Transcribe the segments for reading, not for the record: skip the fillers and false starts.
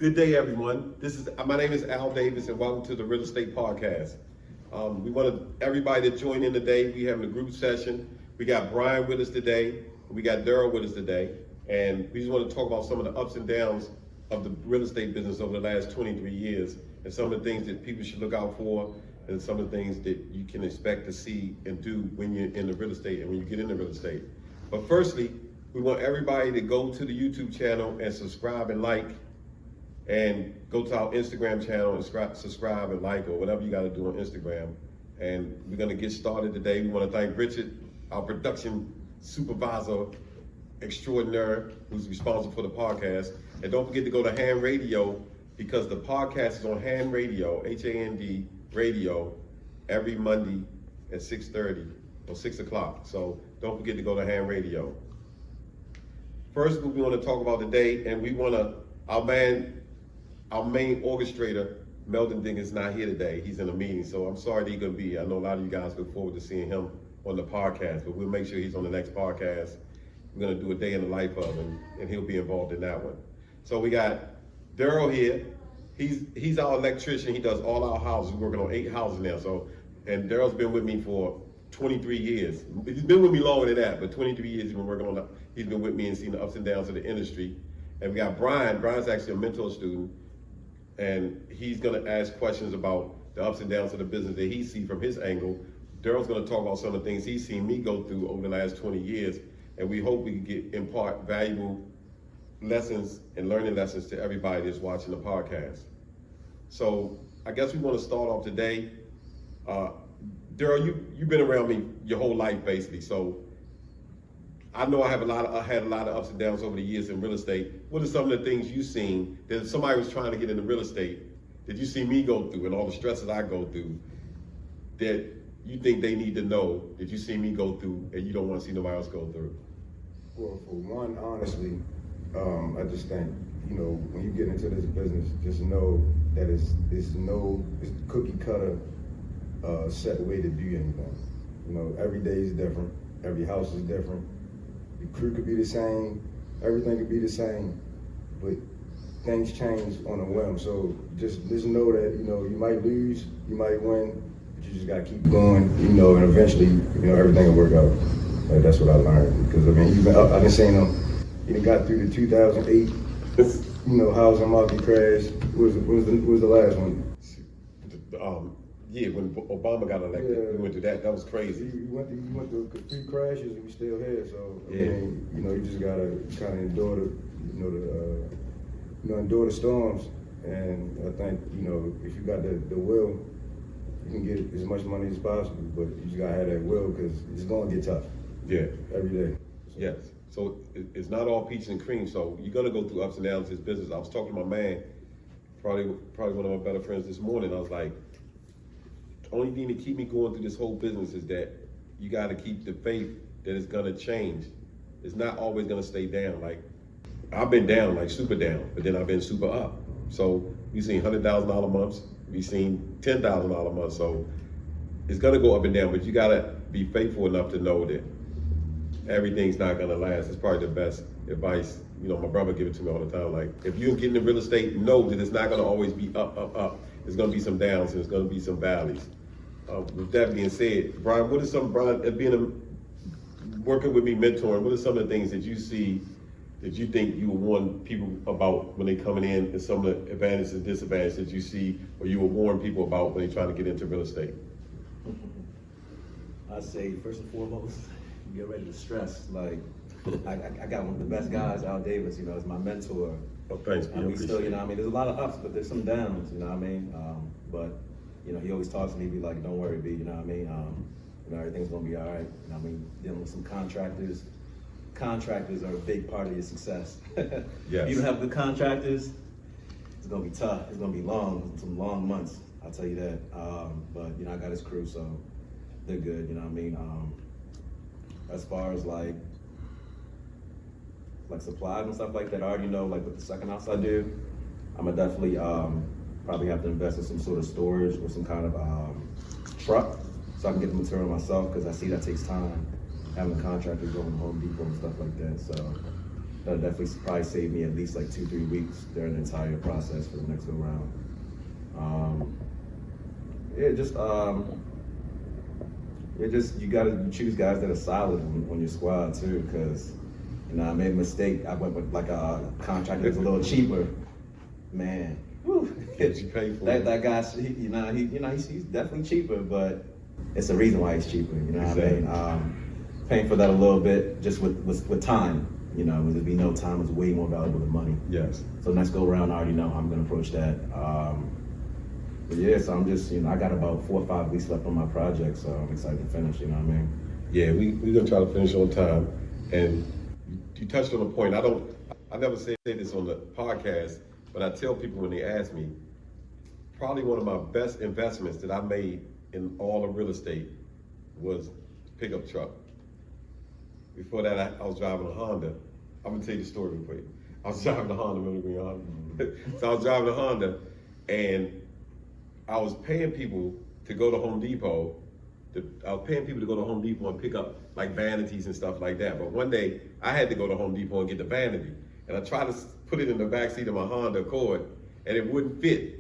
Good day, everyone. My name is Al Davis, and welcome to the Real Estate Podcast. We want everybody to join in today. We having a group session. We got Bryan with us today. We got Darryl with us today, and we just want to talk about some of the ups and downs of the real estate business over the last 23 years, and some of the things that people should look out for, and some of the things that you can expect to see and do when you're in the real estate and when you get into real estate. But firstly, we want everybody to go to the YouTube channel and subscribe and like, and go to our Instagram channel and subscribe and like, or whatever you got to do on Instagram. And we're going to get started today. We want to thank Richard, our production supervisor extraordinaire, who's responsible for the podcast. And don't forget to go to Hand Radio, because the podcast is on Hand Radio, HAND Radio, every Monday at 6:30 or 6 o'clock. So don't forget to go to Hand Radio. First, what we want to talk about today, and we want to, our main orchestrator, Melvin Ding, is not here today. He's in a meeting, so I'm sorry that he's gonna be. I know a lot of you guys look forward to seeing him on the podcast, but we'll make sure he's on the next podcast. We're gonna do a day in the life of him, and he'll be involved in that one. So we got Darryl here. He's our electrician. He does all our houses. We're working on 8 houses now. So, and Darryl's been with me for 23 years. He's been with me longer than that, but 23 years he's been working on. He's been with me and seen the ups and downs of the industry. And we got Bryan. Bryan's actually a mentor student, and he's gonna ask questions about the ups and downs of the business that he sees from his angle. Darryl's gonna talk about some of the things he's seen me go through over the last 20 years, and we hope we can impart valuable lessons and learning lessons to everybody that's watching the podcast. So I guess we wanna start off today. Darryl, you've been around me your whole life basically, so I know I had a lot of ups and downs over the years in real estate. What are some of the things you've seen that if somebody was trying to get into real estate, that you see me go through and all the stresses I go through, that you think they need to know, that you see me go through and you don't want to see nobody else go through? Well, for one, honestly, I just think, when you get into this business, just know that it's cookie cutter set way to do anything. Every day is different. Every house is different. The crew could be the same, everything could be the same, but things change on a whim. So just know that, you might lose, you might win, but you just gotta keep going, and eventually, everything will work out. That's what I learned. Because I've been saying he done got through the 2008, housing market crash. What was the last one? Yeah, when Obama got elected, yeah. We went through that. That was crazy. You went through 3 crashes and we still here. So yeah. You just gotta kind of endure the storms. And I think if you got the will, you can get as much money as possible. But you just gotta have that will, because it's gonna get tough. Yeah. Every day. So. Yes. So it's not all peaches and cream. So you're gonna go through ups and downs in this business. I was talking to my man, probably one of my better friends this morning. I was like, the only thing to keep me going through this whole business is that you got to keep the faith that it's gonna change. It's not always gonna stay down. Like, I've been down, like super down, but then I've been super up. So we've seen $100,000 months, we've seen $10,000 months. So it's gonna go up and down, but you gotta be faithful enough to know that everything's not gonna last. It's probably the best advice. My brother give it to me all the time. Like, if you get into real estate, know that it's not gonna always be up, up, up. There's gonna be some downs and there's gonna be some valleys. With that being said, Bryan, working with me, mentoring, what are some of the things that you see that you think you would warn people about when they coming in, and some of the advantages and disadvantages that you see, or you would warn people about when they trying to get into real estate? I'd say first and foremost, get ready to stress. Like, I got one of the best guys, Al Davis, is my mentor. Oh, thanks, we still, there's a lot of ups, but there's some downs, but he always talks to me, be like, don't worry, B, everything's gonna be all right. Dealing with some contractors. Contractors are a big part of your success. Yes. If you don't have good contractors, it's gonna be tough. It's gonna be some long months, I'll tell you that. But I got his crew, so they're good, as far as like supplies and stuff like that, I already know, like with the second house I do, I'm gonna definitely probably have to invest in some sort of storage or some kind of truck, so I can get the material myself, because I see that takes time, having contractors go to Home Depot and stuff like that. So that'll definitely probably save me at least like 2-3 weeks during the entire process for the next go round. You gotta choose guys that are solid on your squad too, because I made a mistake. I went with like a contractor that's a little cheaper. Man, whew. What you pay for that guy, he's definitely cheaper, but it's a reason why he's cheaper. You know Exactly. what I mean? Paying for that a little bit just with time. There'd be no time is way more valuable than money. Yes. So next go around, I already know how I'm gonna approach that. But yeah, so I'm just, I got about 4 or 5 weeks left on my project, so I'm excited to finish. You know what I mean? Yeah, we're gonna try to finish on time. And you touched on a point. I never say this on the podcast, but I tell people when they ask me, probably one of my best investments that I made in all of real estate was pickup truck. Before that, I was driving a Honda. I'm gonna tell you the story real quick. I was driving a Honda, remember me, Honda? So I was driving a Honda, and I was paying people to go to Home Depot. I was paying people to go to Home Depot and pick up like vanities and stuff like that. But one day, I had to go to Home Depot and get the vanity. And I tried to put it in the back seat of my Honda Accord, and it wouldn't fit.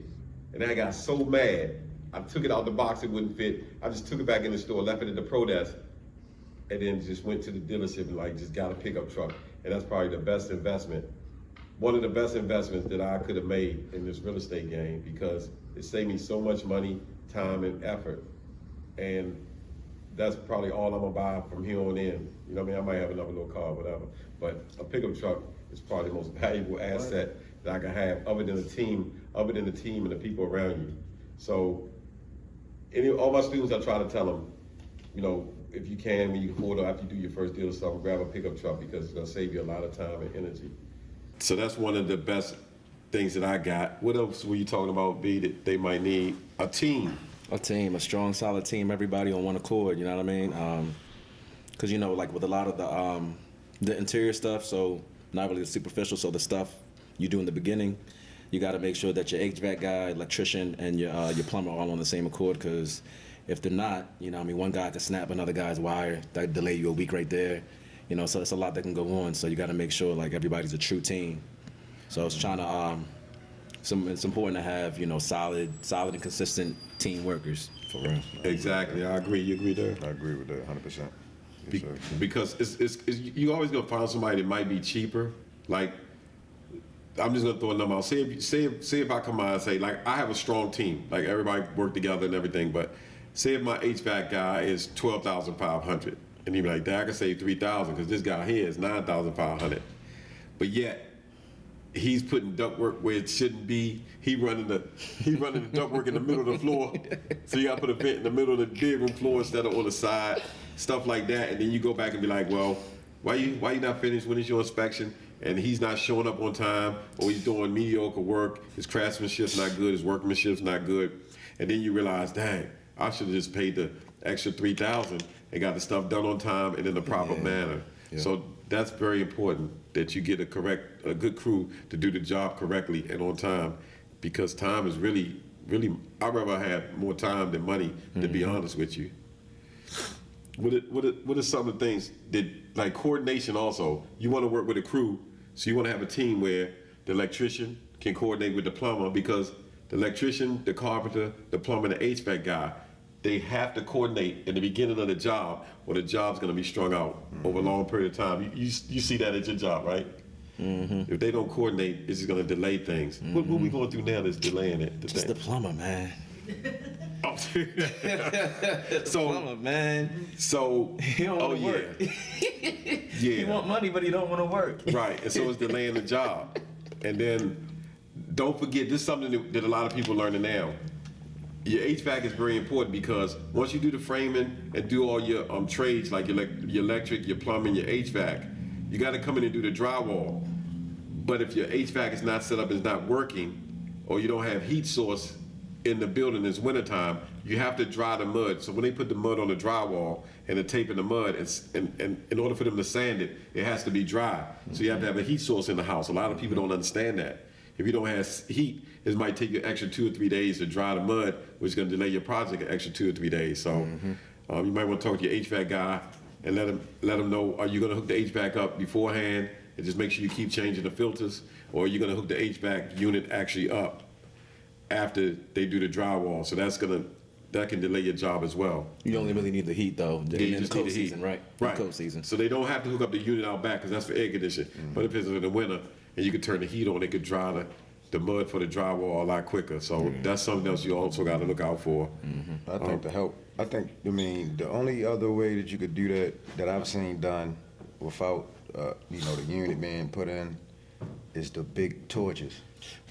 And I got so mad. I took it out the box, it wouldn't fit. I just took it back in the store, left it at the pro desk, and then just went to the dealership and just got a pickup truck. And that's probably the best investment. One of the best investments that I could have made in this real estate game, because it saved me so much money, time, and effort. And that's probably all I'm gonna buy from here on in. You know what I mean? I might have another little car, whatever. But a pickup truck is probably the most valuable asset that I can have, other than the team and the people around you. So, all my students, I try to tell them, if you can, when you can afford it, after you do your first deal or something, grab a pickup truck, because it's gonna save you a lot of time and energy. So that's one of the best things that I got. What else were you talking about, B, that they might need? A team. A team, a strong, solid team, everybody on one accord, you know what I mean? Because, like with a lot of the interior stuff, so not really the superficial, so the stuff you do in the beginning, you got to make sure that your HVAC guy, electrician, and your plumber are all on the same accord, because if they're not, one guy could snap another guy's wire, that delay you a week right there, so it's a lot that can go on, so you got to make sure, like, everybody's a true team. So it's trying to, it's important to have, solid and consistent team workers, for real. Exactly, I agree. You agree there? I agree with that 100%. Yes, sir. Because it's you always gonna find somebody that might be cheaper. Like, I'm just gonna throw a number out. Say if I come out and say, like, I have a strong team, like everybody work together and everything, but say if my HVAC guy is $12,500, and he be like, Dad, I can save $3,000 because this guy here is $9,500, but yet he's putting ductwork where it shouldn't be. He running the ductwork in the middle of the floor. So you gotta put a vent in the middle of the big room floor instead of on the side, stuff like that. And then you go back and be like, well, why you not finished? When is your inspection? And he's not showing up on time, or he's doing mediocre work. His craftsmanship's not good. His workmanship's not good. And then you realize, dang, I should have just paid the extra $3,000 and got the stuff done on time and in the proper manner. Yeah. So that's very important, that you get a good crew to do the job correctly and on time, because time is really, I'd rather have more time than money, to be honest with you. What are some of the things that, like coordination also, you want to work with a crew, so you want to have a team where the electrician can coordinate with the plumber, because the electrician, the carpenter, the plumber, the HVAC guy, they have to coordinate in the beginning of the job, or the job's going to be strung out over a long period of time. You see that at your job, right? If they don't coordinate, it's just going to delay things. What we going through now that's delaying it? Just the plumber, man. So, plumber, man. So, he don't want to work. Yeah. He want money, but he don't want to work. Right, and so it's delaying the job. And then, don't forget, this is something that a lot of people are learning now. Your HVAC is very important, because once you do the framing and do all your trades, like your electric, your plumbing, your HVAC, you got to come in and do the drywall. But if your HVAC is not set up, is not working, or you don't have heat source in the building, it's wintertime, you have to dry the mud. So when they put the mud on the drywall and the tape in the mud, and in order for them to sand it, it has to be dry. So you have to have a heat source in the house. A lot of people don't understand that. If you don't have heat, it might take you an extra 2 or 3 days to dry the mud, which is going to delay your project an extra 2 or 3 days. So you might want to talk to your HVAC guy and let him know, are you going to hook the HVAC up beforehand? and just make sure you keep changing the filters, or you're gonna hook the HVAC unit actually up after they do the drywall. So that can delay your job as well. You only really need the heat though. Yeah, you in just cold need the heat. season, right? Right. Cold season. So they don't have to hook up the unit out back because that's for air conditioning. But if it's in the winter and you can turn the heat on, it could dry the mud for the drywall a lot quicker. So that's something else you also got to look out for. I think the only other way that you could do that I've seen done without, the unit being put in is the big torches.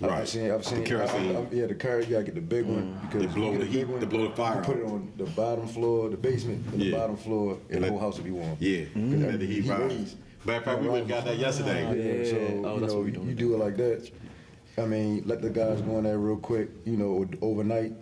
Right. I've seen. The kerosene. The kerosene. You gotta get the big one because They blow you get the big heat- one, they blow the fire you put out. it on the bottom floor, the basement, and the Yeah. bottom floor, and And the let- whole house will be warm. Yeah, and let the heat rise. raise. Matter of fact, we went and got that yesterday. Yeah, so Oh, that's what we doing you today. do it like that. I mean, let the guys go in there real quick. Overnight,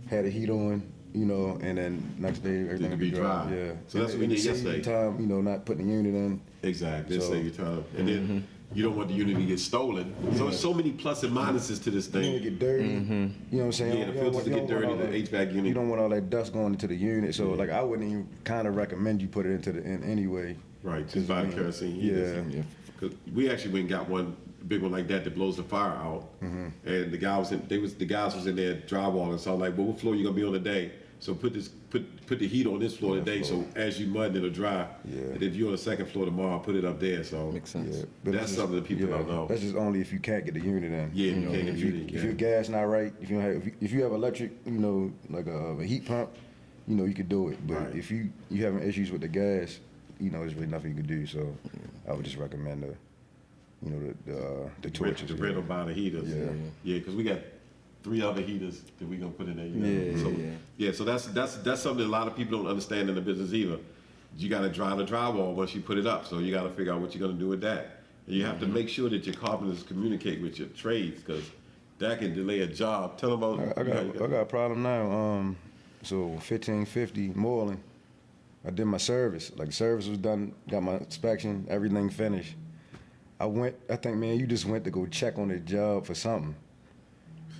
had the heat on. And then next day everything It will be be dry. dry. Yeah. So that's what we And it did saves you yesterday. time, not putting the unit in. Exactly. So- Save your time. And then you don't want the unit to get stolen. So there's so many plus and minuses to this The unit thing. get dirty. You know what I'm saying? Yeah, the You don't filters want- to you get don't want dirty, all the that- HVAC unit. You don't want all that dust going into the unit. So like I wouldn't even kind of recommend you put it into the in anyway. Right, just buy the kerosene heaters. Yeah. 'Cause we actually went and got one big one like that blows the fire out. And the guy the guys was in there drywalling. So I'm like, well, what floor you gonna be on today? So put the heat on this floor today. So as you mud, it'll dry. Yeah. And if you're on the second floor tomorrow, put it up there. So Makes sense. Yeah, That's something that people don't know. That's just only if you can't get the unit in. Yeah, you can't get if the you, unit, if yeah. your gas not right, if you have electric, like a heat pump, you could do it. But Right. if you having issues with the gas, there's really nothing you could do. So I would just recommend the torches. the rental by the heaters. Yeah. Yeah, because we got 3 other heaters that we gonna put in there. Yeah, So, yeah. so that's something a lot of people don't understand in the business either. You gotta dry the drywall once you put it up. So you gotta figure out what you're gonna do with that. And you have to make sure that your carpenters communicate with your trades because that can delay a job. Tell them about. I got a problem now. So 1550 Moreland, I did my service. Like service was done, got my inspection, everything finished. I think, man, you just went to go check on the job for something.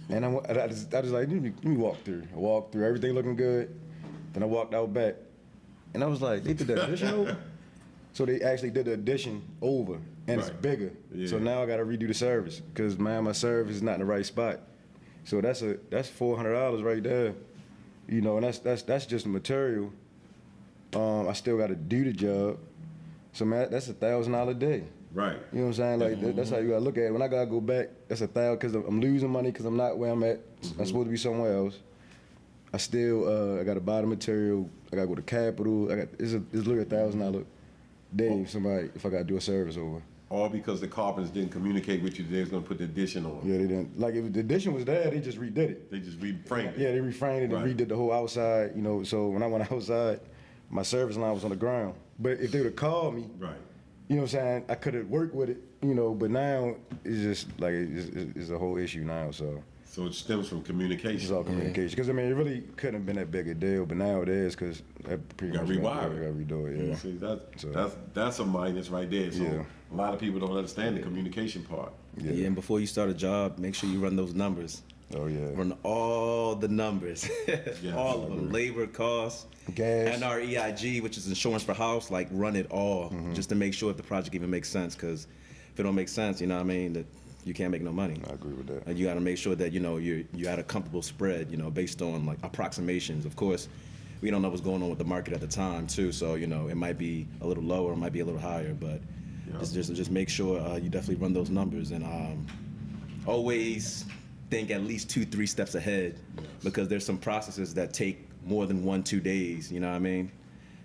And I just like, let me walk through. I walked through, everything looking good. Then I walked out back. And I was like, they did the addition over? So they actually did the addition over, and it's Right. bigger. Yeah. So now I got to redo the service because my service is not in the right spot. So that's $400 right there, and that's just material. I still got to do the job. So man, that's $1,000 a day. Right. You know what I'm saying? Like that's how you gotta look at it. When I gotta go back, that's $1,000 because I'm losing money because I'm not where I'm at. I'm supposed to be somewhere else. I still I gotta buy the material. I gotta go to Capital. It's literally $1,000 day if I gotta do a service over. All because the carpenters didn't communicate with you that they was gonna put the addition on. Yeah, they didn't. Like if the addition was there, they just redid it. They just reframed it. Yeah, they reframed it and Right. redid the whole outside. So when I went outside, my service line was on the ground. But if they would have called me, Right. you know what I'm saying, I could have worked with it. But now it's just like it's a whole issue now. So So it stems from it's communication. all communication. Because it really couldn't have been that big a deal, but now it is because pretty You gotta much rewire got to redo it. Yeah. See, So- that's a minus right there. So Yeah. a lot of people don't understand the communication part. Yeah. And before you start a job, make sure you run those numbers. Oh yeah. Run all the numbers, all of them, labor costs, Gas. and our EIG, which is insurance for house. Like run it all, just to make sure if the project even makes sense. Because if it don't make sense, you know what I mean, that you can't make no money. I agree with that. And you got to make sure that you at a comfortable spread, based on like approximations. Of course, we don't know what's going on with the market at the time too. So it might be a little lower, it might be a little higher, but just make sure you definitely run those numbers and always think at least 2-3 steps ahead because there's some processes that take more than 1-2 days. You know what I mean?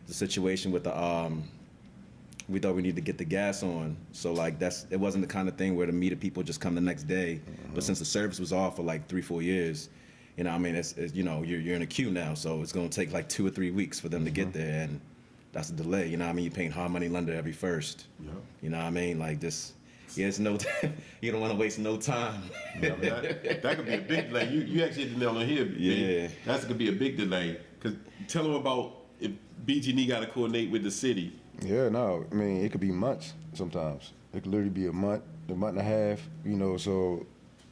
The situation with the we thought we needed to get the gas on, so like it wasn't the kind of thing where the meter people just come the next day. But since the service was off for like 3-4 years, you know what I mean, it's you're in a queue now, so it's gonna take like 2 or 3 weeks for them to get there, and that's a delay. You know what I mean? You're paying hard money lender every first. Yeah. You know what I mean? Like this. Yeah, it's no. You don't want to waste no time. Yeah, that could be a big delay. You actually hit the nail on the head. Yeah. That could be a big delay. Cause tell them about if BG&E got to coordinate with the city. Yeah, no, I mean, it could be months sometimes. It could literally be a month and a half, so,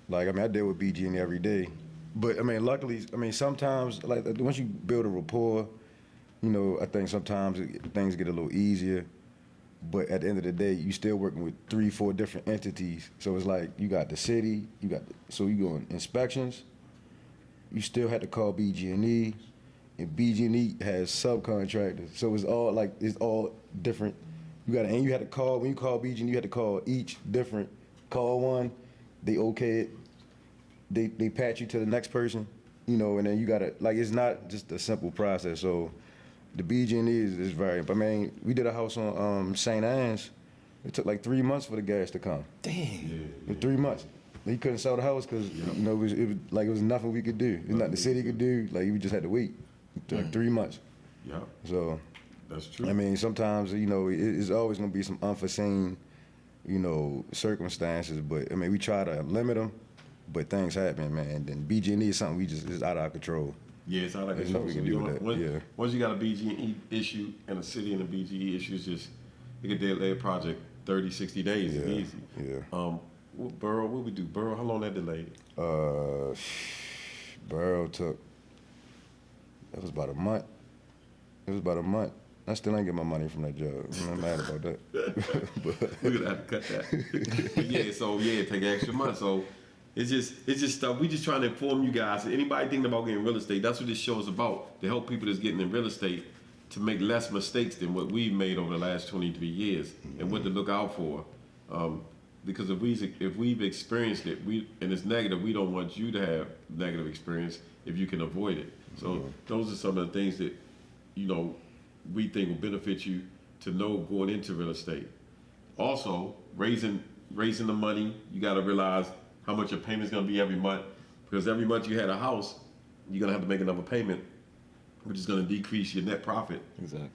like, I deal with BG&E every day. But, luckily, sometimes, like, once you build a rapport, I think sometimes things get a little easier. But at the end of the day, you still working with 3-4 different entities. So it's like you got the city, so you go on inspections. You still had to call BG&E, and BG&E has subcontractors. So it's all different. You had to call, when you call BG&E, you had to call each different. Call one, they okay it, they patch you to the next person, and then you gotta, it's not just a simple process. So the BG&E is very, I mean, we did a house on St. Anne's. It took like 3 months for the gas to come. Damn. In 3 months. He couldn't sell the house because it was nothing we could do. It's not the city could do. We just had to wait. It took like 3 months. Yeah. So That's true. I mean, sometimes it's always gonna be some unforeseen, circumstances. But I mean, we try to limit them, but things happen, man. And then BG&E is something is out of our control. Yeah, it's out of There's control. nothing we can do with that. Once you got a BG&E issue and a city and a BG&E issue, you can delay a project 30, 60 days. Yeah, It's easy. yeah. Borough, what we do? Borough, how long that delayed? Borough took. It was about a month. I still ain't get my money from that job. I'm mad about that. But We're gonna have to cut that. But it take an extra month. So it's just stuff. We just trying to inform you guys. Anybody thinking about getting real estate, that's what this show is about. To help people that's getting in real estate to make less mistakes than what we've made over the last 23 years and what to look out for. Because if we've experienced it, and it's negative, we don't want you to have negative experience if you can avoid it. So those are some of the things that, we think will benefit you to know going into real estate. Also, raising the money, you got to realize how much your payment's going to be every month, because every month you had a house, you're going to have to make another payment, which is going to decrease your net profit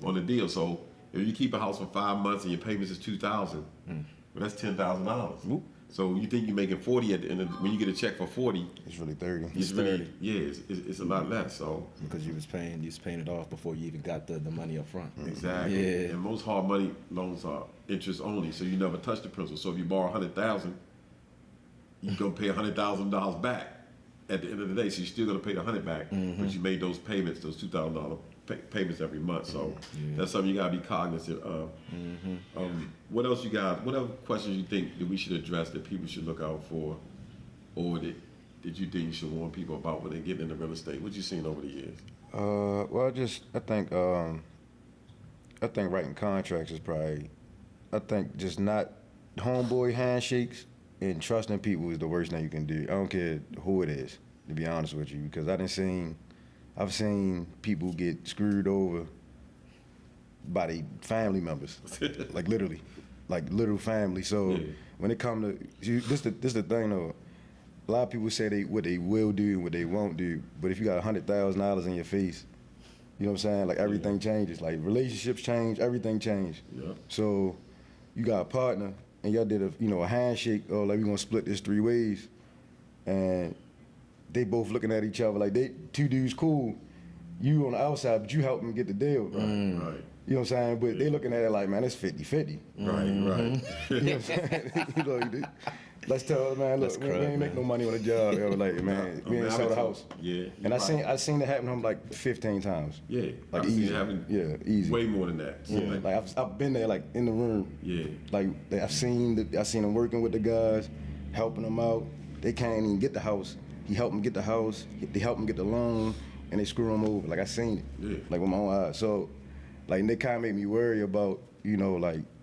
on the deal. So if you keep a house for 5 months and your payments is $2,000, well, that's $10,000. So you think you're making 40 at the end of when you get a check for 40, it's really 30. it's really, it's a lot less. So Because you was paying it off before you even got the money up front. exactly. Yeah. And most hard money loans are interest only, so you never touch the principal. So if you borrow $100,000, you're gonna pay $100,000 back at the end of the day. So you're still gonna pay the $100 back, but you made those payments, those $2,000 payments every month. So that's something you gotta be cognizant of. What else you got? What other questions you think that we should address that people should look out for, or that you think you should warn people about when they get into real estate? What you seen over the years? Well, I think writing contracts is probably, I think just not homeboy handshakes and trusting people is the worst thing you can do. I don't care who it is, to be honest with you, because I've seen people get screwed over by their family members, literally, literal family. So when it comes to this the thing though. A lot of people say what they will do and what they won't do, but if you got $100,000 in your face, you know what I'm saying? Everything changes. Relationships change, everything change. Yeah. So you got a partner and y'all did a handshake, or we gonna split this 3 ways, and they both looking at each other they two dudes cool. You on the outside, but you help them get the deal. Right. You know what I'm saying? But they looking at it man, it's 50-50. Right. You know what I'm saying? Let's tell them, man, look, we ain't make no money on the job. Man, we ain't sell the house. Yeah. And I seen it happen to him 15 times. Yeah. I've seen easy. it happen. Yeah, easy. Way more than that. So Yeah. I've been there in the room. Yeah. I've seen them working with the guys, helping them out. They can't even get the house. He helped them get the house. They helped them get the loan, and they screw them over. I seen it. Yeah. With my own eyes. So they kind of made me worry about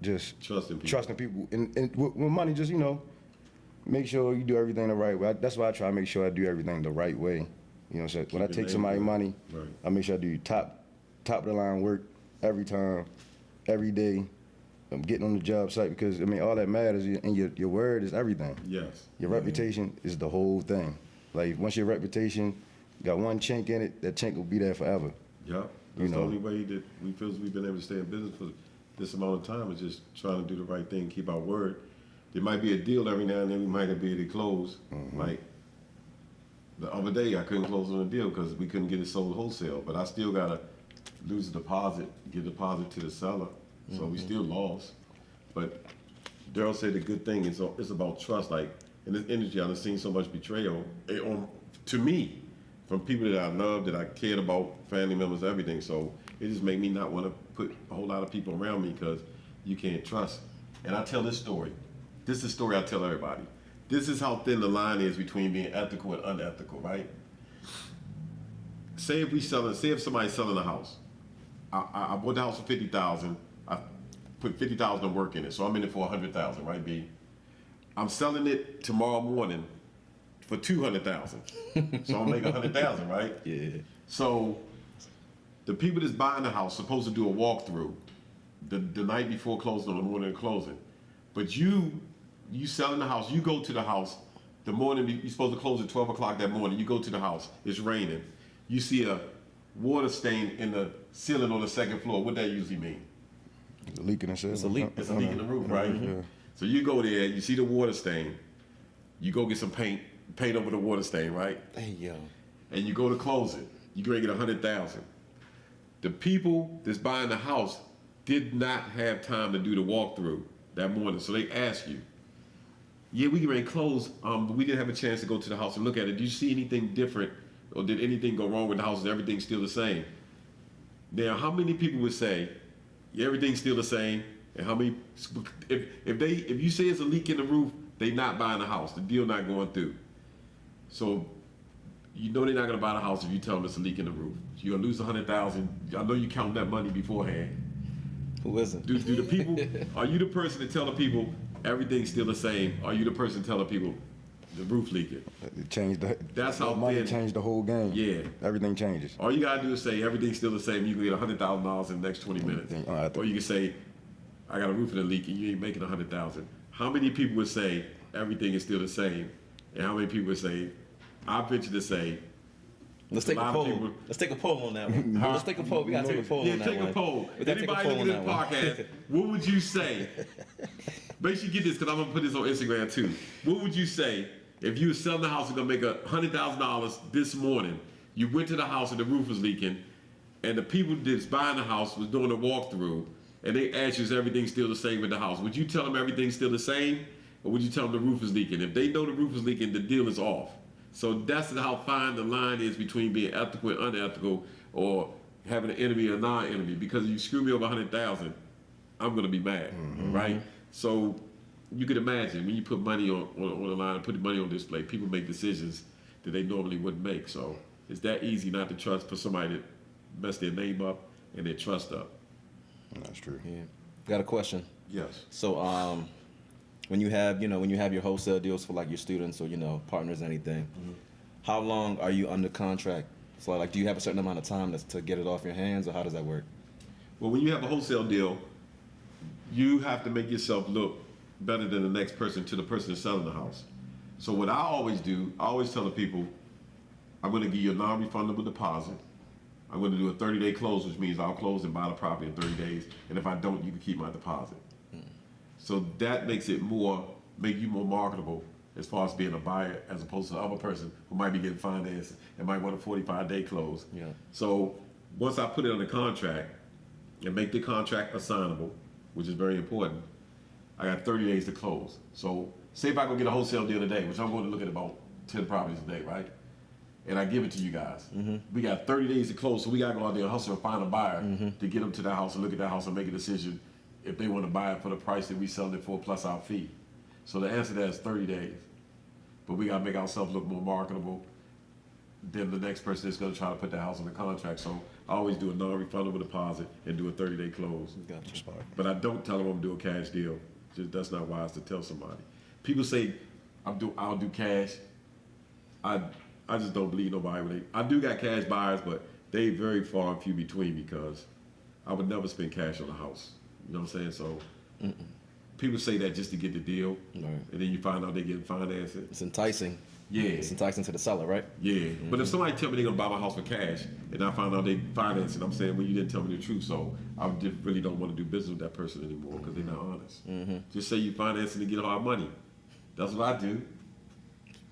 just trusting people. And with money, just make sure you do everything the right way. That's why I try to make sure I do everything the right way. You know what I'm saying? When I take somebody's money, I make sure I do top of the line work every time, every day. I'm getting on the job site because all that matters, and your word is everything. Yes. Your reputation is the whole thing. Once your reputation got one chink in it, that chink will be there forever. Yeah. That's the only way that we feel we've been able to stay in business for this amount of time, is just trying to do the right thing, keep our word. There might be a deal every now and then we might not be able to close. Like the other day, I couldn't close on a deal because we couldn't get it sold wholesale, but I still gotta lose a deposit, give a deposit to the seller, so we still lost. But Darryl said the good thing is it's about trust. In this industry, I've seen so much betrayal to me from people that I love, that I cared about, family members, everything. So it just made me not want to put a whole lot of people around me, because you can't trust. And I tell this story. This is a story I tell everybody. This is how thin the line is between being ethical and unethical, right? Say if somebody's selling a house. I bought the house for $50,000. I put $50,000 of work in it, so I'm in it for $100,000, right, B? I'm selling it tomorrow morning for $200,000. So I'll make $100,000, right? Yeah. So the people that's buying the house supposed to do a walkthrough the night before closing or the morning of closing. But you selling the house, you go to the house the morning, you're supposed to close at 12 o'clock that morning, you go to the house, it's raining, you see a water stain in the ceiling on the second floor. What that usually mean? It's a leak in the ceiling. It's a leak. It's a leak in the roof, right? Yeah. So you go there, you see the water stain, you go get some paint over the water stain, right? Hey, yo. And you go to close it. You go get $100,000. The people that's buying the house did not have time to do the walkthrough that morning, so they ask you, yeah, we can ready to close, but we didn't have a chance to go to the house and look at it. Do you see anything different, or did anything go wrong with the house? Is everything still the same? Now, how many people would say, yeah, everything's still the same, and how many, if you say it's a leak in the roof, they not buying the house, the deal not going through. So you know they're not gonna buy the house if you tell them it's a leak in the roof. You're gonna lose $100,000. I know you count that money beforehand. Who isn't? Do the people? Are you the person that tell the people everything's still the same? Are you the person telling people the roof leaking? It changed the. That's how money thin- changed the whole game. Yeah. Everything changes. All you gotta do is say everything's still the same. You can get $100,000 in the next 20 minutes. Or you can say, I got a roof in the leak and you ain't making $100,000. How many people would say everything is still the same? And how many people would say, I venture to say, Let's take a poll. Let's take a poll on that one. Let's take a poll. We gotta take a poll on that one. take a poll. We gotta take a Anybody poll on looking that at this one. podcast, what would you say? Make sure you get this because I'm gonna put this on Instagram too. What would you say if you were selling the house and gonna make $100,000 this morning? You went to the house and the roof was leaking, and the people that's buying the house was doing a walkthrough, and they asked you, is everything still the same with the house? Would you tell them everything's still the same, or would you tell them the roof is leaking? If they know the roof is leaking, the deal is off. So that's how fine the line is between being ethical and unethical, or having an enemy or non-enemy. Because if you screw me over $100,000, I'm gonna be mad, right? So you can imagine when you put money on the line and put money on display, people make decisions that they normally wouldn't make. So it's that easy not to trust for somebody to mess their name up and their trust up. That's true. Yeah. Got a question. Yes. So, when you have your wholesale deals for like your students or partners, anything, how long are you under contract? So, like, do you have a certain amount of time to get it off your hands, or how does that work? Well, when you have a wholesale deal, you have to make yourself look better than the next person to the person that's selling the house. So what I always do, I always tell the people, I'm going to give you a non-refundable deposit. I'm going to do a 30-day close, which means I'll close and buy the property in 30 days. And if I don't, you can keep my deposit. So that makes it make you more marketable as far as being a buyer, as opposed to the other person who might be getting financed and might want a 45-day close. Yeah. So once I put it on the contract and make the contract assignable, which is very important, I got 30 days to close. So say if I go get a wholesale deal today, which I'm going to look at about 10 properties a day, right? And I give it to you guys. We got 30 days to close, so we got to go out there and hustle and find a buyer to get them to that house and look at that house and make a decision if they want to buy it for the price that we sell it for plus our fee. So the answer to that is 30 days. But we got to make ourselves look more marketable than the next person that's going to try to put that house on the contract. So I always do a non-refundable deposit and do a 30-day close. Gotcha. But I don't tell them I'm doing a cash deal. That's not wise to tell somebody. People say I'll do cash. I just don't believe nobody. I do got cash buyers, but they very far and few between because I would never spend cash on a house. You know what I'm saying? So people say that just to get the deal, Right. and then you find out they're getting financed. It's enticing. Yeah. It's enticing to the seller, right? Yeah. But if somebody tell me they're gonna buy my house for cash, and I find out they finance it, I'm saying, well, you didn't tell me the truth, so I just really don't want to do business with that person anymore because they're not honest. Just say you financing to get hard money. That's what I do.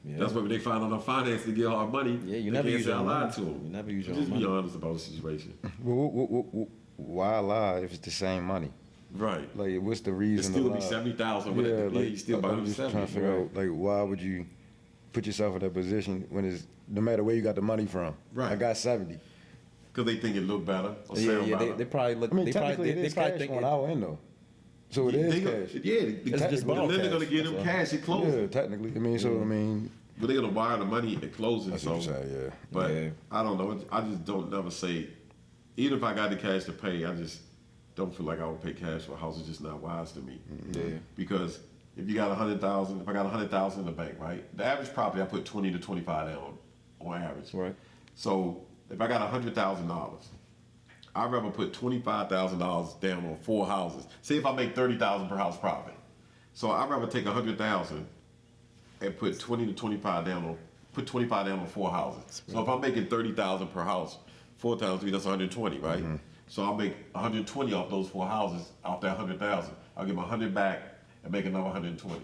Yeah. That's what when they find out I'm financing to get hard money. Yeah, you they never can't use say your I own lied money. to them. You never use your Just own be money. honest about the situation. Well, why lie if it's the same money? Right. Like, what's the It reason still to be lie? 70,000. Yeah, Yeah, like, you still buy I'm them just trying to 70. figure out, like, why would you put yourself in that position when it's no matter where you got the money from? Right. I got 70. Because they think it look better or Yeah, sound yeah. better. They probably look. I mean, they technically, probably, it is they probably cash think on it, our end though. So it is They cash. Yeah, just the borrowed lender cash, gonna give them that's all. cash at closing. Yeah, technically. I mean, so I mean, But they're gonna wire the money at closing. that's So, what you're saying. Yeah. but Yeah. I don't know. I just don't never say. Even if I got the cash to pay, I just don't feel like I would pay cash for a house. It's just not wise to me. Yeah. Because if you got 100,000, if I got 100,000 in the bank, right? The average property I put 20 to 25 down on average. Right. So if I got $100,000, I'd rather put $25,000 down on 4 houses. Say if I make 30,000 per house profit, so I'd rather take 100,000 and put 20 to 25 down on, put 25 down on 4 houses. So if I'm making 30,000 per house, 4 times 3, that's 120, right? So I'll make 120 off those 4 houses, off that 100,000. I'll give 100 back and make another 120.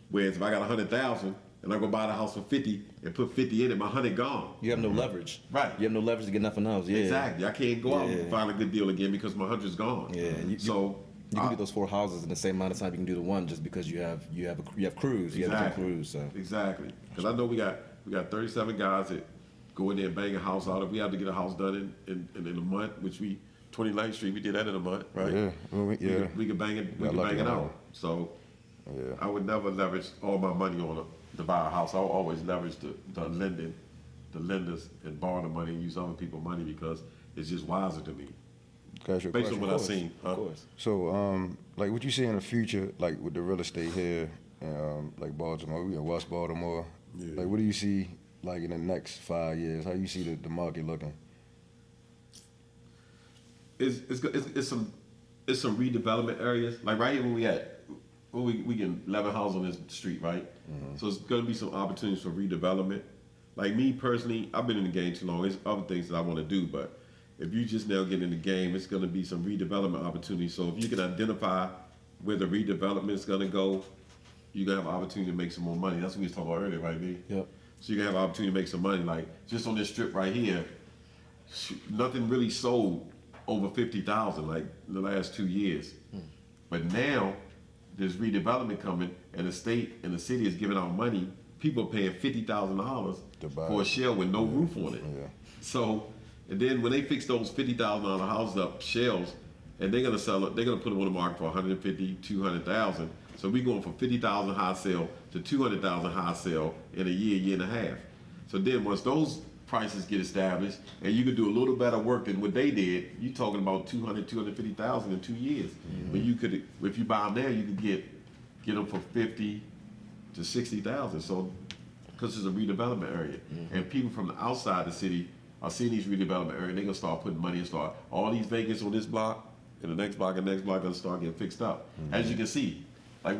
Whereas if I got 100,000 and I go buy the house for 50 and put 50 in it, my 100 gone. You have no leverage. Right. You have no leverage to get nothing else. Yeah. Exactly. I can't go out Yeah. and find a good deal again because my 100's gone. Yeah. And So you can do those 4 houses in the same amount of time you can do the one, just because you have crews. You have different crews. So. Exactly. Because I know we got 37 guys that go in there and bang a house out. If we have to get a house done in a month, which 29th Street, we did that in a month, right? Yeah. Well, we We could bang it. We Got could lucky bang it on out. So Yeah. I would never leverage all my money on to buy a house. I would always leverage the lenders, and borrow the money and use other people's money because it's just wiser to me. Can I ask you a Based on question? what I've seen. Of course. So, like, what you see in the future, like with the real estate here, like Baltimore, we in West Baltimore. Yeah. Like, what do you see, like, in the next 5 years? How you see the market looking? It's some redevelopment areas. Like right here where we get 11 houses on this street, right? So it's gonna be some opportunities for redevelopment. Like me personally, I've been in the game too long. There's other things that I want to do, but if you just now get in the game, it's gonna be some redevelopment opportunities. So if you can identify where the redevelopment is gonna go, you're gonna have an opportunity to make some more money. That's what we was talking about earlier, right, B? Yep. So you can have an opportunity to make some money. Like just on this strip right here, nothing really sold over 50,000 like the last 2 years. But now there's redevelopment coming, and the state and the city is giving out money. People are paying $50,000 To buy for a it. shell with no roof on it. Yeah. So, and then when they fix those $50,000 houses up, shells, and they're gonna sell it, they're gonna put them on the market for 150, 200,000. So we going from 50,000 high sale to 200,000 high sale in a year and a half. So then once those prices get established, and you could do a little better work than what they did, you talking about 200, 250,000 in 2 years. But you could, if you buy them now, you could get them for 50 to 60,000. So, because it's a redevelopment area, and people from the outside the city are seeing these redevelopment areas, they're gonna start putting money and start all these vacancies on this block, and the next block, and the next block, gonna start getting fixed up. As you can see, like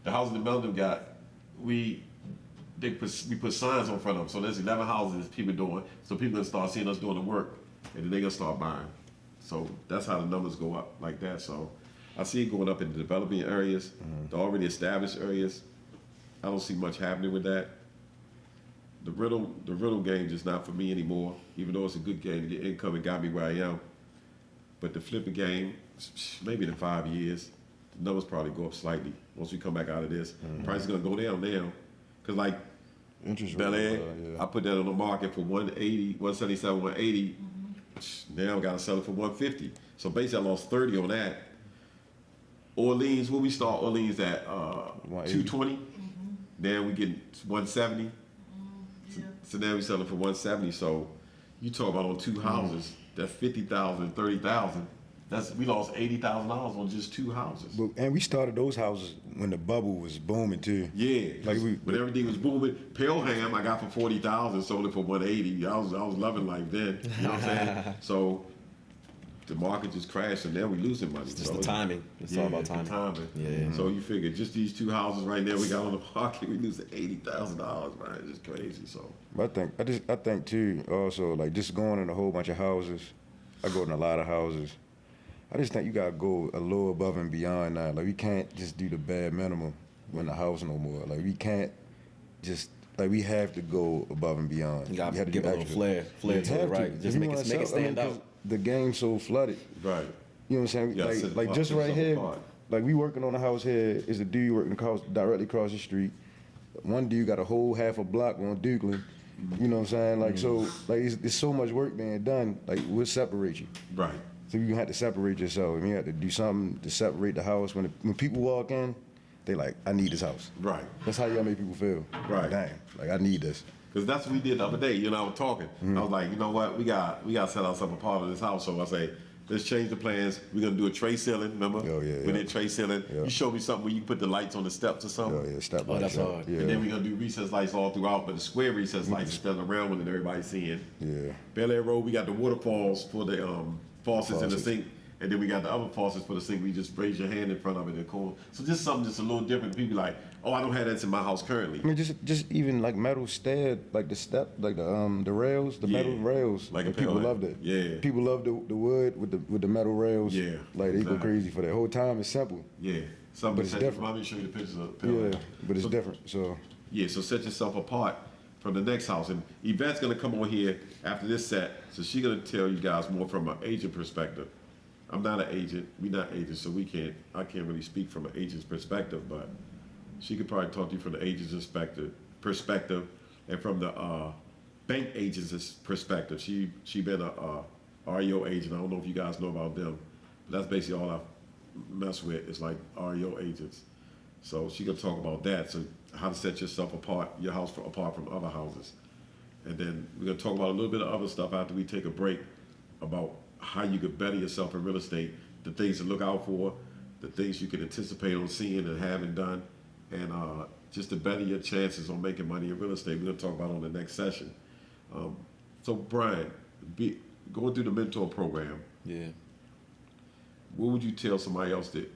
the houses in Belgium we put signs on front of them. So there's 11 houses people doing. So people gonna start seeing us doing the work, and then they gonna start buying. So that's how the numbers go up like that. So I see it going up in the developing areas, the already established areas. I don't see much happening with that. The rental game is not for me anymore, even though it's a good game to get income and got me where I am. But the flipping game, maybe in 5 years, the numbers probably go up slightly once we come back out of this. Price is gonna go down now, cause like Interest Bel Air, rate, yeah. I put that on the market for 180, 177, 180. Now I gotta sell it for 150. So basically I lost 30 on that. Orleans, where we start Orleans at 220. Now we get 170. So now we selling for 170. So you talk about on 2 houses, that's 50,000, 30,000. We lost $80,000 on just 2 houses. And we started those houses when the bubble was booming too. Yeah, Like when everything was booming. Pelham, I got for 40,000, sold it for 180. I was loving life then. You know what I'm saying? So the market just crashed, and now we losing money. It's just So the timing. It's all about the timing. Yeah. So you figure just these 2 houses right now we got on the market, we losing $80,000, man. It's just crazy. So But I think too, also, like, just going in a whole bunch of houses. I go in a lot of houses. I just think you gotta go a little above and beyond that. Like, we can't just do the bare minimum in the house no more. Like, we can't just, like, we have to go above and beyond. You gotta We have to give do a little extra. flair to it, right? Just You make wanna it sell- stand 'cause out. The game's so flooded. right. You know what I'm saying? Yeah, set Like apart, just set right something here, apart. like we working on a house here. Is a dude working directly across the street. One dude got a whole half a block on Dukeland. You know what I'm saying? Like so, like it's so much work being done. Like what separate you? Right. So you have to separate yourself. I mean, you have to do something to separate the house. When people walk in, they like, I need this house. Right. That's how you gotta make people feel. Right. Damn, like I need this. Because that's what we did the other day. You know, I was talking. I was like, you know what? We got to set ourselves apart of this house. So I say, let's change the plans. We're gonna do a tray ceiling. Remember? Oh, yeah, We yeah. did tray ceiling. Yeah. You showed me something where you put the lights on the steps or something. Oh yeah, step Oh, by that's step. hard. Yeah. And then we're gonna do recess lights all throughout, but the square recess lights instead of the round one that everybody's seeing. Yeah. Bel Air Road, we got the waterfalls for the faucets in the Faucets. sink, and then we got the other faucets for the sink. We just raise your hand in front of it in the corner. So just something just a little different. People like, oh, I don't have that in my house currently. I mean, just even like metal stair, like the step, like the rails, the metal Yeah. rails. Like a people pillar. love that. Yeah. People love the wood with the metal rails. Yeah, Like they go exactly. crazy for that. Whole time it's simple. Yeah, something. But it's different. Let me show you the pictures of the pillar. Yeah, but it's So- different. So Yeah, so set yourself apart from the next house. And Yvette's gonna come on here after this set, so she's gonna tell you guys more from an agent perspective. I'm not an agent, we're not agents, so I can't really speak from an agent's perspective, but she could probably talk to you from the agent's perspective, and from the bank agent's perspective. She been a REO agent. I don't know if you guys know about them, but that's basically all I mess with is like REO agents. So she gonna talk about that. So how to set yourself apart, your house apart from other houses. And then we're gonna talk about a little bit of other stuff after we take a break about how you could better yourself in real estate, the things to look out for, the things you can anticipate on seeing and having done, and just to better your chances on making money in real estate. We're gonna talk about on the next session. So Bryan, going through the mentor program, Yeah. what would you tell somebody else that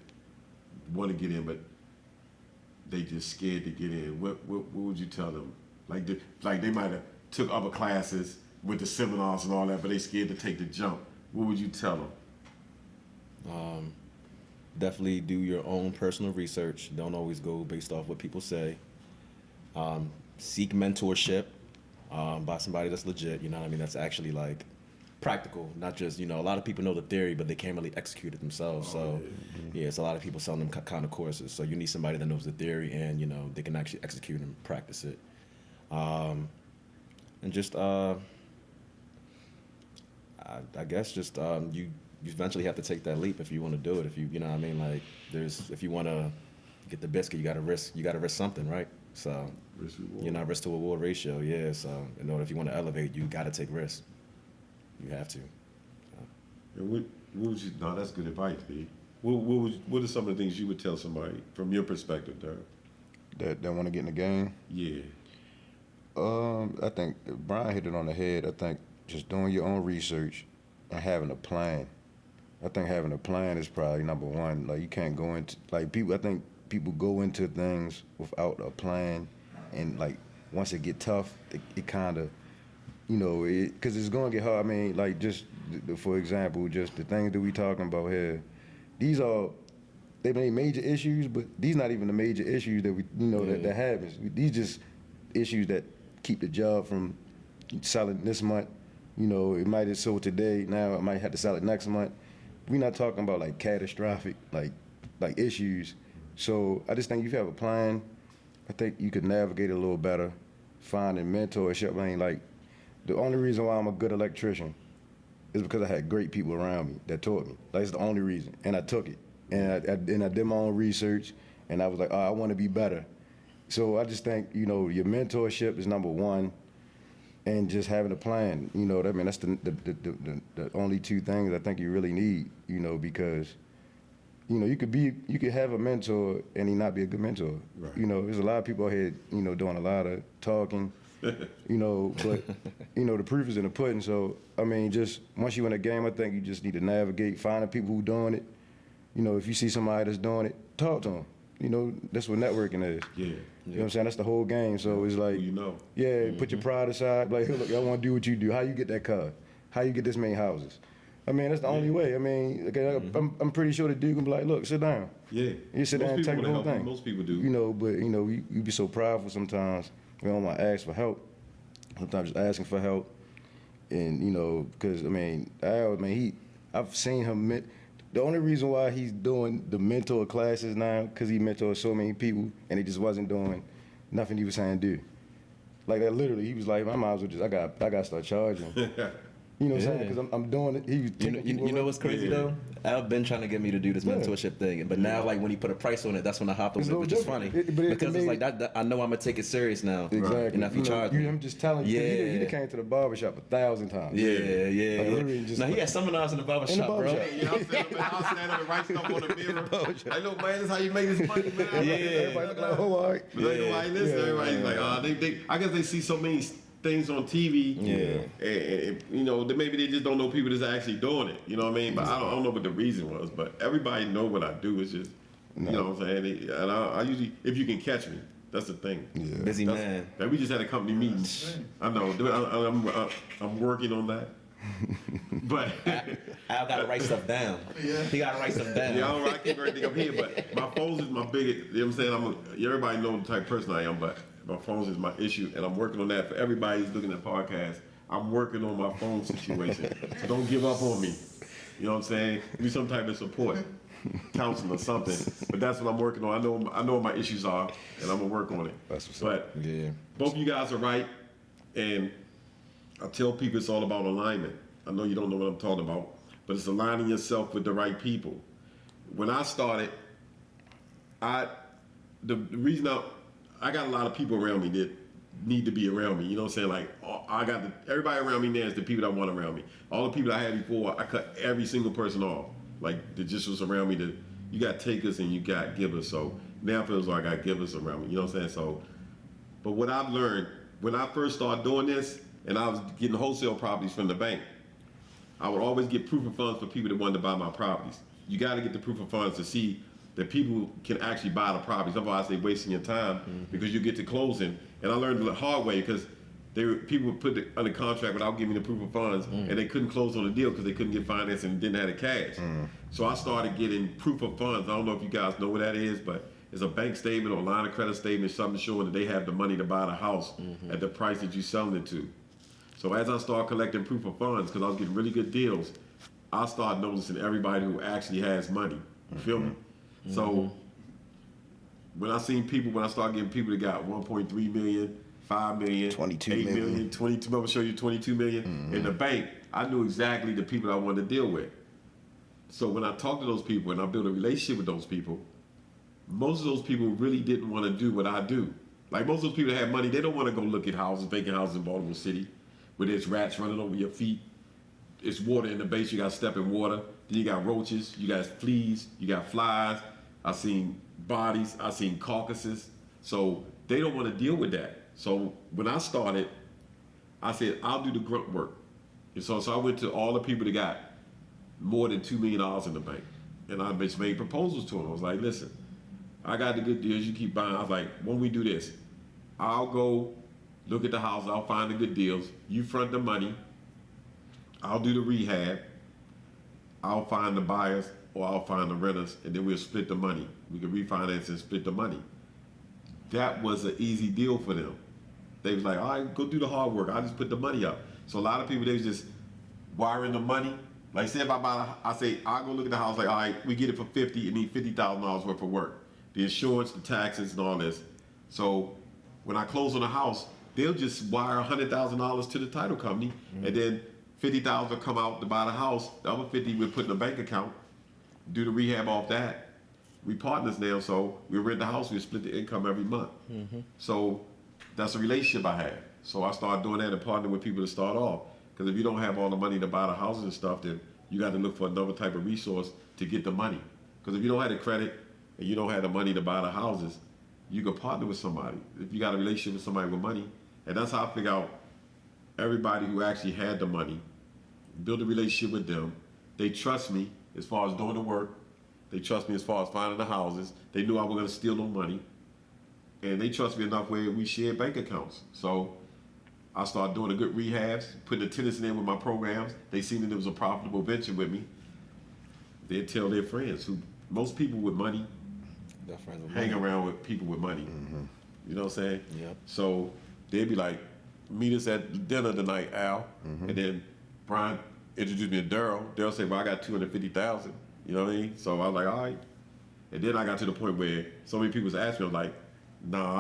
want to get in but they just scared to get in? What would you tell them? Like they might have took other classes with the seminars and all that, but they scared to take the jump. What would you tell them? Definitely do your own personal research. Don't always go based off what people say. Seek mentorship by somebody that's legit. You know what I mean? That's actually like practical, not just, a lot of people know the theory, but they can't really execute it themselves. So yeah, it's a lot of people selling them kind of courses. So you need somebody that knows the theory and, they can actually execute and practice it. And just, I guess just you eventually have to take that leap if you want to do it. If you know what I mean, like if you want to get the biscuit, you got to risk something, right? So Risk reward. risk to reward ratio, yeah. So in order, if you want to elevate, you got to take risks. You have to. And what would you? No, that's good advice, B. What are some of the things you would tell somebody from your perspective, Darryl? that want to get in the game. Yeah. I think Bryan hit it on the head. I think just doing your own research and having a plan. I think having a plan is probably number one. Like you can't go into people. I think people go into things without a plan, and like once it get tough, it kind of, because it's gonna get hard. I mean, like just for example, just the things that we talking about here. These are they may major issues, but these not even the major issues that we that happens. These just issues that keep the job from selling this month. It might have sold today. Now it might have to sell it next month. We're not talking about like catastrophic like issues. So I just think if you have a plan, I think you could navigate a little better. Finding mentorship. I mean, like the only reason why I'm a good electrician is because I had great people around me that taught me. Like it's the only reason, and I took it, and I did my own research, and I was like, oh, I want to be better. So I just think your mentorship is number one. And just having a plan, I mean, that's the only two things I think you really need, because, you could have a mentor and he not be a good mentor. Right. There's a lot of people out here, doing a lot of talking, but, the proof is in the pudding. So, I mean, just once you in a game, I think you just need to navigate, finding people who doing it. If you see somebody that's doing it, talk to them. That's what networking is. Yeah. You know what I'm saying? That's the whole game. So it's like, Who put your pride aside. Like, hey, look, I want to do what you do. How you get that car? How you get this many houses? I mean, that's the only way. I mean, okay, I'm pretty sure the dude can be like, look, sit down. Yeah. You sit down and take the whole thing. Most people do. But you be so prideful sometimes. We don't want to ask for help. Sometimes just asking for help, and because I mean, I've seen him. The only reason why he's doing the mentor classes now, because he mentored so many people, and he just wasn't doing nothing he was saying do. Like that, literally, he was like, I might as well I got to start charging. You know what I'm saying? Because I'm doing it. He was You know what's crazy though? Al been trying to get me to do this mentorship thing, but now like when he put a price on it, that's when I hopped on it, which is funny. Because it's like that, I know I'm gonna take it serious now. Exactly. And if he charge me, I'm just telling you. He done came to the barbershop 1,000 times. Yeah. Like, now he had seminars in the barbershop, bro. Yeah, I'm standing up and write stuff on the mirror. I know, man, this is how you make this money, man. Everybody look like, oh, all right. But everybody listen, everybody's like, I guess they see so many things on TV, and you know, maybe they just don't know people that's actually doing it. You know what I mean? But I don't know what the reason was. But everybody know what I do. It's just, you know what I'm saying? And I usually, if you can catch me, that's the thing. Yeah. Busy man. Like we just had a company meeting. I know. I'm working on that. But Al gotta write stuff down. He gotta write stuff down. Yeah, I keep everything up here, but my phones is my biggest. You know what I'm saying? Everybody know the type of person I am, but my phones is my issue, and I'm working on that. For everybody who's looking at podcasts, I'm working on my phone situation. So don't give up on me. You know what I'm saying? Give me some type of support, counseling or something. But that's what I'm working on. I know what my issues are, and I'm gonna work on it. That's what's but up. Yeah. Both of you guys are right, and I tell people it's all about alignment. I know you don't know what I'm talking about, but it's aligning yourself with the right people. When I started, the reason I got a lot of people around me that need to be around me. You know what I'm saying? Like everybody around me now is the people that want around me. All the people I had before, I cut every single person off. Like that just was around me. That you got takers and you got givers. So now it feels like I got givers around me. You know what I'm saying? So, but what I've learned when I first started doing this, and I was getting wholesale properties from the bank, I would always get proof of funds for people that wanted to buy my properties. You got to get the proof of funds to see that people can actually buy the properties. Otherwise, they're wasting your time because you get to closing. And I learned the hard way because people would put it under contract without giving the proof of funds, and they couldn't close on the deal because they couldn't get financing and didn't have the cash. So I started getting proof of funds. I don't know if you guys know what that is, but it's a bank statement or a line of credit statement, something showing that they have the money to buy the house at the price that you're selling it to. So as I started collecting proof of funds, because I was getting really good deals, I started noticing everybody who actually has money. You feel me? So when I started getting people that got 1.3 million, 5 million, 22 8 million. million, 22, I'm gonna show you 22 million in the bank, I knew exactly the people I wanted to deal with. So when I talked to those people and I built a relationship with those people, most of those people really didn't want to do what I do. Like most of those people that have money, they don't want to go look at houses, vacant houses in Baltimore City, where there's rats running over your feet. It's water in the base, you got to step in water. Then you got roaches, you got fleas, you got flies. I've seen bodies, I've seen carcasses. So they don't want to deal with that. So when I started, I said, I'll do the grunt work. And so I went to all the people that got more than $2 million in the bank. And I just made proposals to them. I was like, listen, I got the good deals, you keep buying. I was like, when we do this, I'll go look at the house, I'll find the good deals. You front the money, I'll do the rehab, I'll find the buyers or I'll find the renters, and then we'll split the money. We can refinance and split the money. That was an easy deal for them. They was like, all right, go do the hard work. I just put the money up. So a lot of people, they was just wiring the money. Like say if I say, I'll go look at the house, like, all right, we get it for 50, you need $50,000 worth of work. The insurance, the taxes, and all this. So when I close on a house, they'll just wire $100,000 to the title company, and then $50,000 will come out to buy the house. The other 50 we'll put in a bank account, do the rehab off that. We partners now, so we rent the house, we split the income every month. So that's a relationship I had. So I started doing that and partnering with people to start off. Because if you don't have all the money to buy the houses and stuff, then you got to look for another type of resource to get the money. Because if you don't have the credit and you don't have the money to buy the houses, you can partner with somebody. If you got a relationship with somebody with money, and that's how I figure out everybody who actually had the money, build a relationship with them. They trust me as far as doing the work. They trust me as far as finding the houses. They knew I wasn't going to steal no money. And they trust me enough where we share bank accounts. So I started doing the good rehabs, putting the tenants in there with my programs. They seen that it was a profitable venture with me. They'd tell their friends. Most people with money hang around with people with money. You know what I'm saying? Yep. So they'd be like, meet us at dinner tonight, Al. And then Bryan introduced me to Darryl. Darryl said, well, I got $250,000. You know what I mean? So I was like, all right. And then I got to the point where so many people was asking me, I'm like, nah,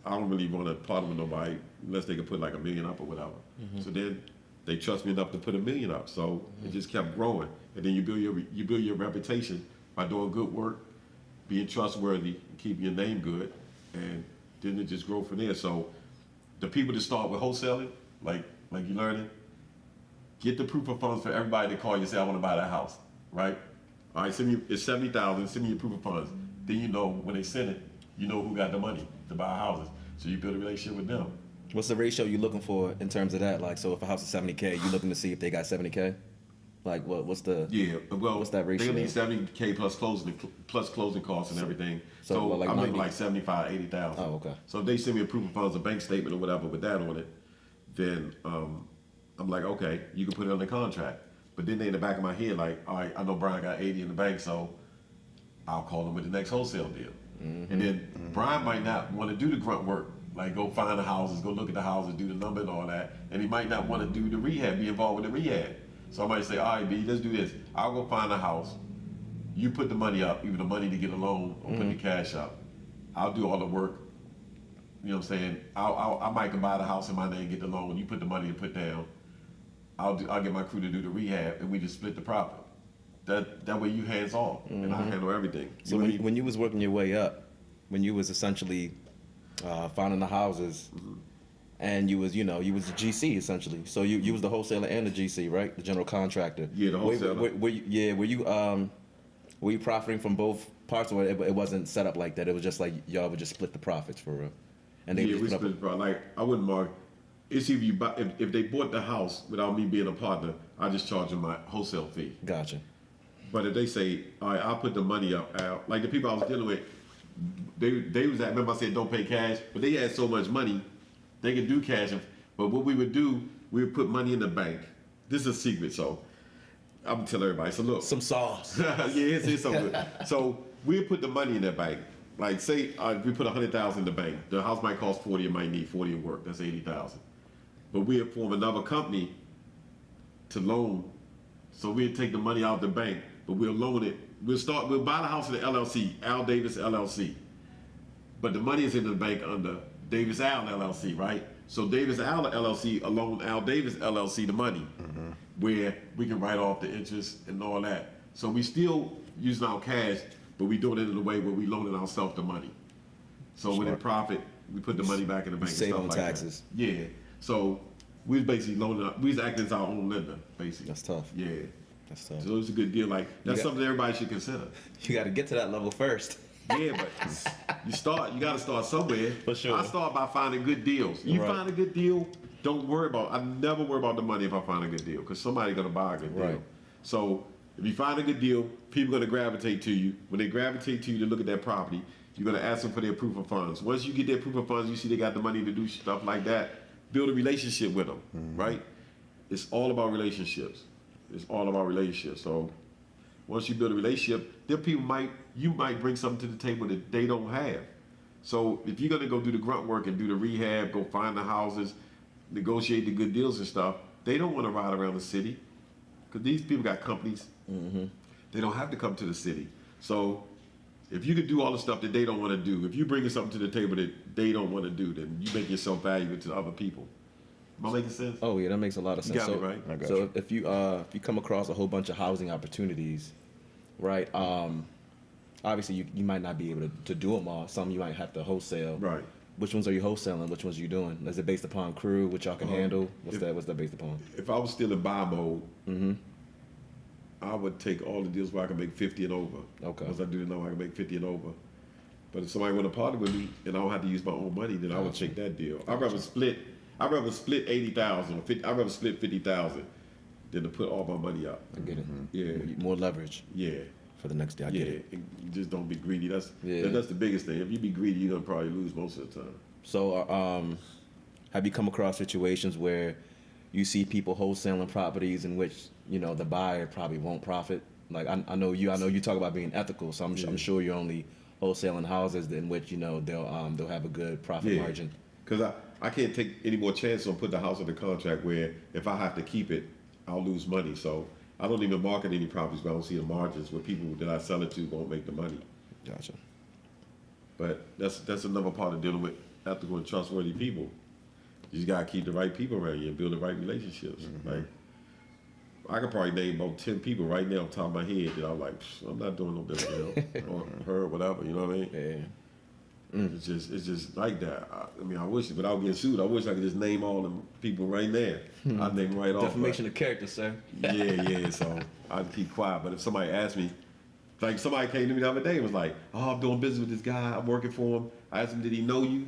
I don't really want to partner with nobody unless they could put like $1 million up or whatever. So then they trust me enough to put $1 million up. So it just kept growing. And then you build your reputation by doing good work, being trustworthy, and keeping your name good, and then it just grow from there. So the people that start with wholesaling, like you learning, get the proof of funds for everybody that call you and say, I want to buy that house, right? All right, it's $70,000, send me your proof of funds. Then you know when they send it, you know who got the money to buy houses. So you build a relationship with them. What's the ratio you looking for in terms of that? Like, so if a house is 70K, you looking to see if they got 70K? Like, what's the what's that ratio? They need 70K plus closing costs and everything. So like I'm 90? looking like 75, 80,000. Oh, okay. So if they send me a proof of funds, a bank statement or whatever with that on it, then I'm like, okay, you can put it on the contract. But then they in the back of my head, like, all right, I know Bryan got 80 in the bank, so I'll call him with the next wholesale deal. And then Bryan might not want to do the grunt work, like go find the houses, go look at the houses, do the number and all that. And he might not want to do the rehab, be involved with the rehab. So I might say, all right, B, let's do this. I'll go find a house. You put the money up, either the money to get a loan or put the cash up. I'll do all the work. You know what I'm saying? I might can buy the house in my name, get the loan. You put the money to put down. I'll get my crew to do the rehab, and we just split the profit. That way you hands off, and I handle everything. So when you was working your way up, when you was essentially finding the houses, and you was the GC essentially. So you was the wholesaler and the GC, right? The general contractor. Yeah, the wholesaler. Were you profiting from both parts, or it wasn't set up like that? It was just like y'all would just split the profits for real. And they we split the profit. Like I wouldn't mark. It's if you buy, if they bought the house without me being a partner, I just charge them my wholesale fee. Gotcha. But if they say, all right, I'll put the money up, Al, like the people I was dealing with, they was at, remember I said don't pay cash, but they had so much money, they could do cash. But what we would do, we would put money in the bank. This is a secret, so I'm gonna tell everybody. So look. Some sauce. Yeah, it's so good. So we put the money in the bank. Like say we put 100,000 in the bank. The house might cost 40, it might need 40 in work. That's 80,000. But we'd form another company to loan. So we'd take the money out of the bank, but we'll loan it. We'll buy the house in the LLC, Al Davis LLC. But the money is in the bank under Davis Al LLC, right? So Davis Al LLC will loan Al Davis LLC the money, where we can write off the interest and all that. So we still using our cash, but we doing it in a way where we loaning ourselves the money. So when it profit, we put the money back in the bank. Save and stuff on like taxes. That. Yeah. So we was basically loaning up. We was acting as our own lender, basically. That's tough. Yeah. That's tough. So it's a good deal. Like that's something everybody should consider. You got to get to that level first. Yeah, but you got to start somewhere. For sure. I start by finding good deals. You find a good deal, don't worry about. I never worry about the money if I find a good deal, because somebody's gonna buy a good deal. Right. So if you find a good deal, people are gonna gravitate to you. When they gravitate to you to look at that property, you're gonna ask them for their proof of funds. Once you get their proof of funds, you see they got the money to do stuff like that. Build a relationship with them, right? It's all about relationships. It's all about relationships. So once you build a relationship, then you might bring something to the table that they don't have. So if you're gonna go do the grunt work and do the rehab, go find the houses, negotiate the good deals and stuff, they don't want to ride around the city, because these people got companies. They don't have to come to the city. So if you could do all the stuff that they don't want to do, if you bring something to the table that they don't want to do, then you make yourself valuable to other people. Am I making sense? Oh yeah, that makes a lot of sense. You got me, right? I got So you. if you come across a whole bunch of housing opportunities, right? Obviously you might not be able to do them all. Some you might have to wholesale. Right. Which ones are you wholesaling? Which ones are you doing? Is it based upon crew, which y'all can handle? What's that based upon? If I was still in buy mode, I would take all the deals where I can make 50 and over. Okay. Because I do know I can make 50 and over. But if somebody want to partner with me and I don't have to use my own money, then I would take that deal. I'd rather split 80,000 or 50. I'd rather split 50,000 than to put all my money up. I get it. Yeah. More leverage Yeah. for the next day. I get it. And you just don't be greedy. That's Yeah. that's the biggest thing. If you be greedy, you're gonna probably lose most of the time. So, have you come across situations where you see people wholesaling properties in which the buyer probably won't profit? Like I know you talk about being ethical, so I'm sure you're only wholesaling houses in which they'll have a good profit margin. Because I can't take any more chances on putting the house under contract where if I have to keep it, I'll lose money. So I don't even market any properties where I don't see the margins where people that I sell it to won't make the money. Gotcha. But that's another part of dealing with ethical and trustworthy people. You just gotta keep the right people around you and build the right relationships. Like, I could probably name about 10 people right now off the top of my head that I'm like, I'm not doing no business with him or her, whatever. You know what I mean? Yeah. It's just like that. I mean, I wish, without getting sued, I wish I could just name all them people right there. I'd name them right off. Defamation of character, sir. Yeah. So I'd keep quiet. But if somebody asked me, like somebody came to me the other day and was like, "Oh, I'm doing business with this guy. I'm working for him." I asked him, "Did he know you?"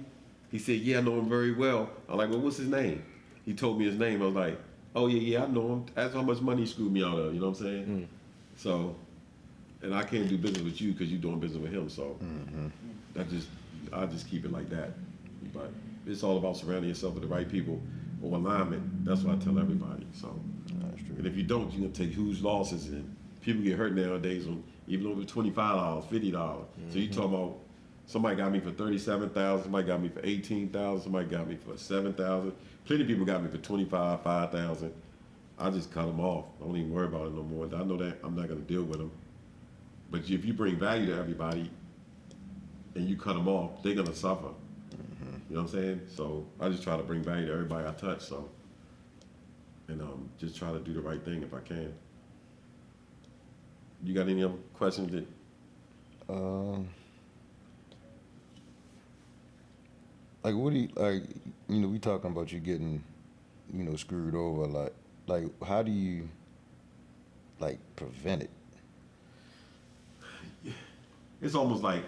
He said, "Yeah, I know him very well." I'm like, "Well, what's his name?" He told me his name. I was like, "Oh yeah, I know him. Ask how much money he screwed me out of." You know what I'm saying? So, and I can't do business with you because you're doing business with him. So, I just keep it like that. But it's all about surrounding yourself with the right people or alignment. That's what I tell everybody. So, That's true. and if you don't, you're gonna take huge losses, and people get hurt nowadays on even over $25, $50. So you talking about somebody got me for $37,000, somebody got me for $18,000, somebody got me for $7,000. Plenty of people got me for $25,000, $5,000. I just cut them off. I don't even worry about it no more. I know that I'm not gonna deal with them. But if you bring value to everybody and you cut them off, they're gonna suffer. You know what I'm saying? So I just try to bring value to everybody I touch. So, and just try to do the right thing if I can. You got any other questions that? Like, what do you, like, you know, we talking about you getting, you know, screwed over, like, how do you, like, prevent it? It's almost like,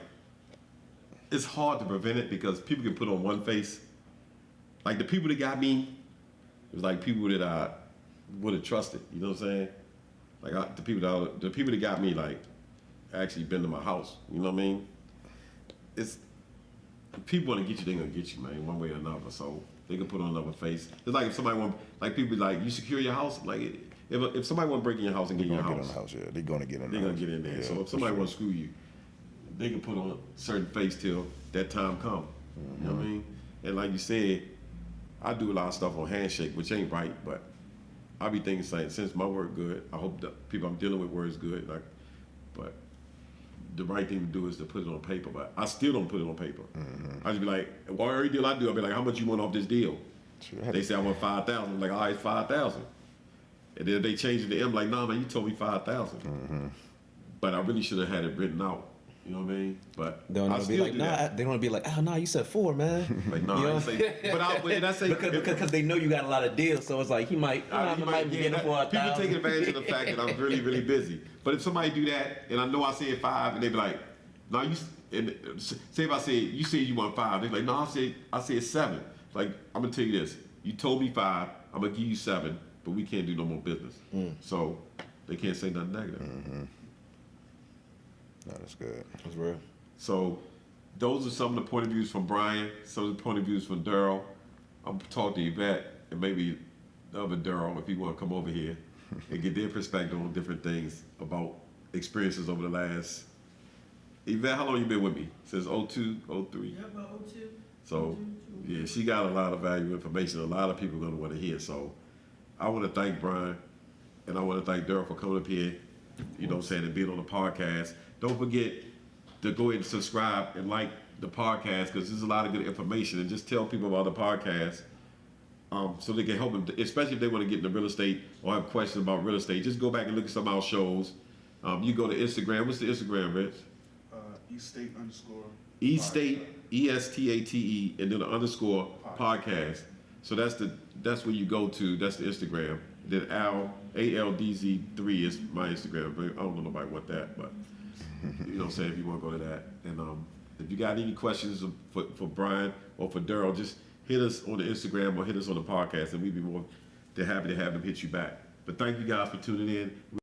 it's hard to prevent it because people can put on one face. Like the people that got me, it was like people that I would have trusted. You know what I'm saying? Like the people that got me, like, actually been to my house. You know what I mean? It's people want to get you, they're gonna get you, man, one way or another. So they can put on another face. It's like if somebody want, like people like, you secure your house. Like if somebody want to break in your house and get in your house, Yeah, they're gonna get in. they're gonna get in there. Yeah, so if somebody want to screw you, they can put on a certain face till that time come. You know what I mean? And like you said, I do a lot of stuff on handshake, which ain't right, but I be thinking, saying, since my word good, I hope the people I'm dealing with words good. Like, but the right thing to do is to put it on paper. But I still don't put it on paper. I just be like, well, every deal I do, I'll be like, how much you want off this deal? Sure. They say I want 5,000. I'm like, all right, 5,000. And then if they change it to M, like, nah, man, you told me 5,000. But I really should have had it written out. You know what I mean? But They don't I want to be still like, do nah. that. They don't want to be like, oh, nah, you said 4, man. Like, nah, You know I what didn't I'm say. But I say because they know you got a lot of deals, so it's like he might be getting for people 1,000. take advantage of the fact that I'm really, really busy. But if somebody do that, and I know I said 5, and they be like, "No, you." And say if I said you said you want 5, they be like, "No, I said 7." Like, I'm gonna tell you this: you told me 5, I'm gonna give you 7, but we can't do no more business. So they can't say nothing negative. No, that's good. That's real. So those are some of the point of views from Bryan, some of the point of views from Darryl. I'm talking to Yvette and maybe the other Darryl if he want to come over here and get their perspective on different things about experiences over the last. Yvette, how long you been with me? Since 02, 03? Yeah, about 02. So, yeah, she got a lot of valuable information. A lot of people are going to want to hear. So, I want to thank Bryan and I want to thank Darryl for coming up here, you know what I'm saying, and being on the podcast. Don't forget to go ahead and subscribe and like the podcast because there's a lot of good information. And just tell people about the podcast so they can help them, especially if they want to get into real estate or have questions about real estate. Just go back and look at some of our shows. You go to Instagram. What's the Instagram, Rich? Estate_. East State, ESTATE, and then the underscore podcast. So that's where you go to. That's the Instagram. Then ALDZ3 is my Instagram. I don't know nobody want that, but you know what I'm saying, if you want to go to that. And if you got any questions for Bryan or for Darryl, just hit us on the Instagram or hit us on the podcast, and we'd be more than happy to have them hit you back. But thank you guys for tuning in.